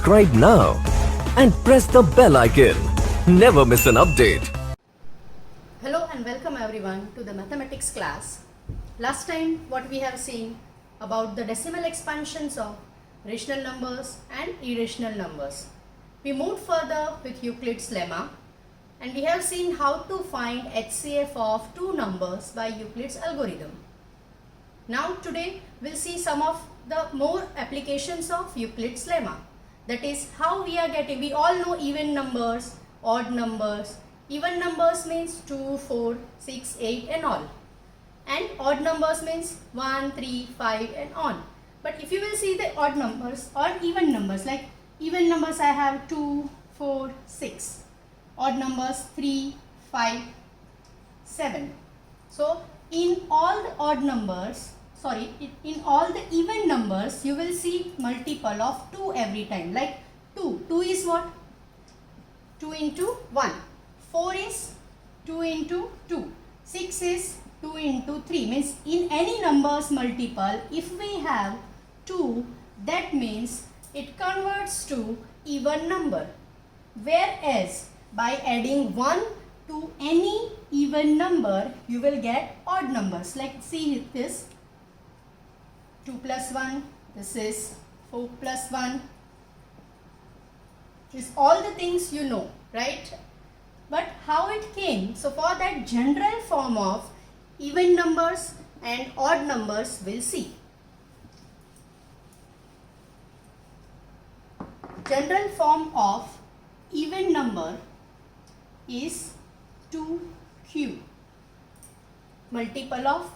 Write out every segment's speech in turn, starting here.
subscribe now and press the bell icon. Never miss an update. Hello and welcome everyone to the mathematics class. Last time what we have seen about the decimal expansions of rational numbers and irrational numbers. We moved further with Euclid's lemma and we have seen how to find HCF of two numbers by Euclid's algorithm. Now today we'll see some of the more applications of Euclid's lemma. That is how we are getting, we all know even numbers, odd numbers. Even numbers means 2, 4, 6, 8 and all. And odd numbers means 1, 3, 5 and on. But if you will see the odd numbers or even numbers, like even numbers I have 2, 4, 6. Odd numbers 3, 5, 7. So in all the odd numbers, in all the even numbers, you will see multiple of 2 every time. Like 2. 2 is what? 2 into 1. 4 is 2 into 2. 6 is 2 into 3. Means in any numbers multiple, if we have 2, that means it converts to even number. Whereas by adding 1 to any even number, you will get odd numbers. Like see this 2 plus 1, this is 4 plus 1. This all the things you know, right? But how it came? So for that general form of even numbers and odd numbers, we'll see. General form of even number is 2q, multiple of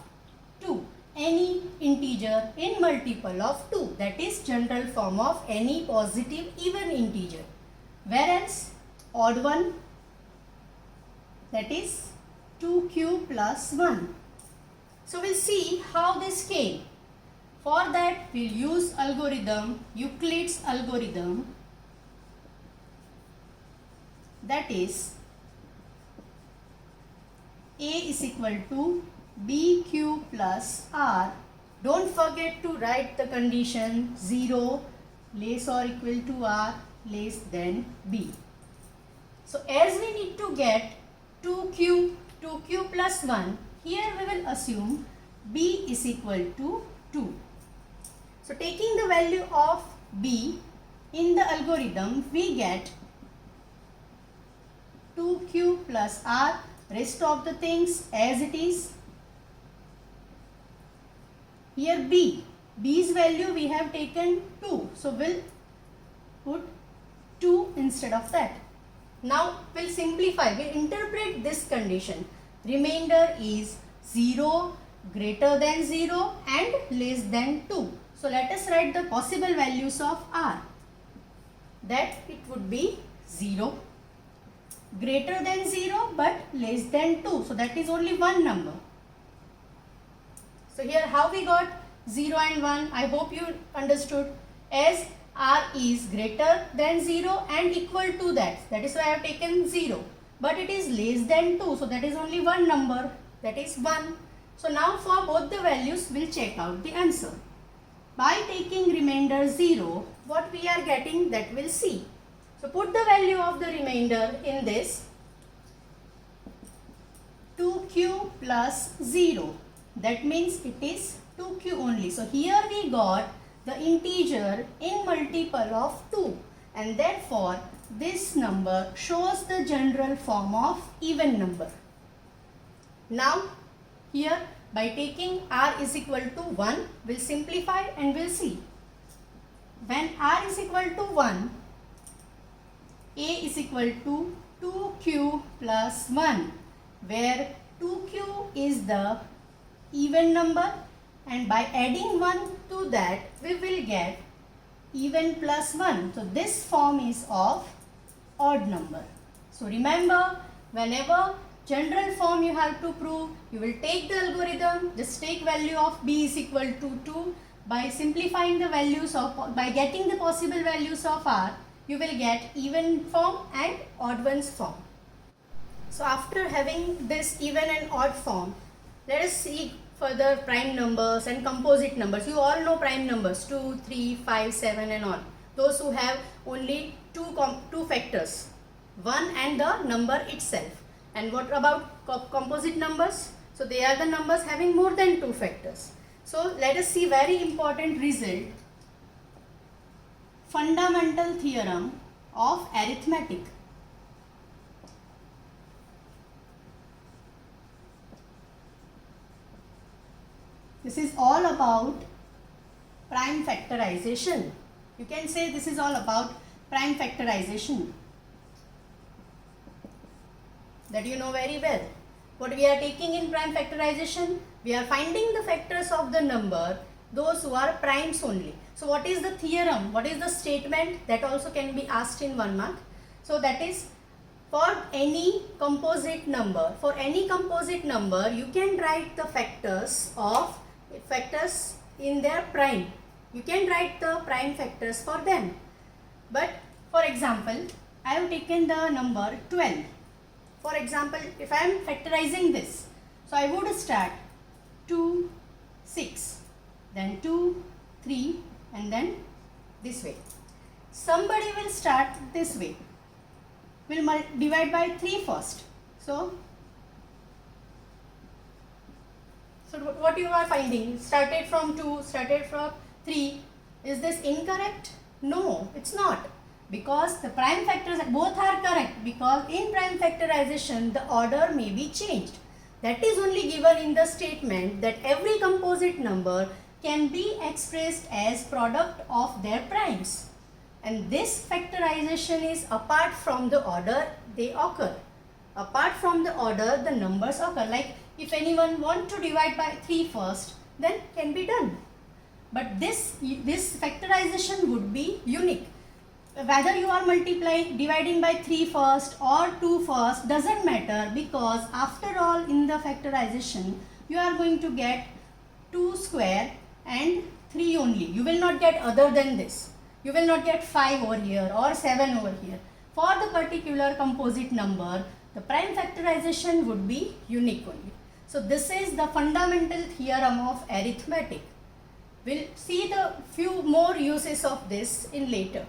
2. Any integer in multiple of 2, that is general form of any positive even integer. Whereas odd one, that is 2q plus 1. So we'll see how this came. For that we'll use algorithm, Euclid's algorithm, that is A is equal to BQ plus R. Don't forget to write the condition 0 less or equal to R less than B. So as we need to get 2q plus 1, here we will assume B is equal to 2. So taking the value of B in the algorithm, we get 2q plus R, rest of the things as it is. Here B's value we have taken 2, so we'll put 2 instead of that. Now we'll simplify, we'll interpret this condition. Remainder is 0, greater than 0 and less than 2. So let us write the possible values of R. That it would be 0, greater than 0 but less than 2. So that is only one number. So here how we got 0 and 1, I hope you understood. As R is greater than 0 and equal to that is why I have taken 0. But it is less than 2, so that is only one number, that is 1. So now for both the values, we'll check out the answer. By taking remainder 0, what we are getting, that we'll see. So put the value of the remainder in this 2q plus 0. That means it is 2q only. So here we got the integer in multiple of 2 and therefore this number shows the general form of even number. Now here by taking R is equal to 1, we'll simplify and we'll see. When R is equal to 1, A is equal to 2q plus 1, where 2q is the even number and by adding 1 to that we will get even plus 1. So this form is of odd number. So remember, whenever general form you have to prove, you will take the algorithm, just take value of B is equal to 2. By simplifying the values of, by getting the possible values of R, you will get even form and odd ones form. So after having this even and odd form, let us see further prime numbers and composite numbers. You all know prime numbers 2, 3, 5, 7 and all. those who have only two factors, 1 and the number itself. And what about composite numbers? So they are the numbers having more than 2 factors. So let us see very important result. Fundamental theorem of arithmetic. This is all about prime factorization. You can say this is all about prime factorization. That you know very well. What we are taking in prime factorization? We are finding the factors of the number, those who are primes only. So what is the theorem? What is the statement? That also can be asked in 1 mark. So that is, for any composite number, you can write the factors in their prime. You can write the prime factors for them. But for example, I have taken the number 12. For example, if I am factorizing this, so I would start 2, 6, then 2, 3, and then this way. Somebody will start this way. Will divide by 3 first. So what you are finding? Started from 2, started from 3. Is this incorrect? No, it's not. Because the prime factors, both are correct, because in prime factorization the order may be changed. That is only given in the statement that every composite number can be expressed as product of their primes. And this factorization is apart from the order they occur. Apart from the order the numbers occur. Like if anyone want to divide by 3 first, then can be done. But this factorization would be unique. Whether you are dividing by 3 first or 2 first doesn't matter, because after all in the factorization you are going to get 2 square and 3 only. You will not get other than this. You will not get 5 over here or 7 over here. For the particular composite number, the prime factorization would be unique only. So this is the fundamental theorem of arithmetic. We'll see the few more uses of this in later.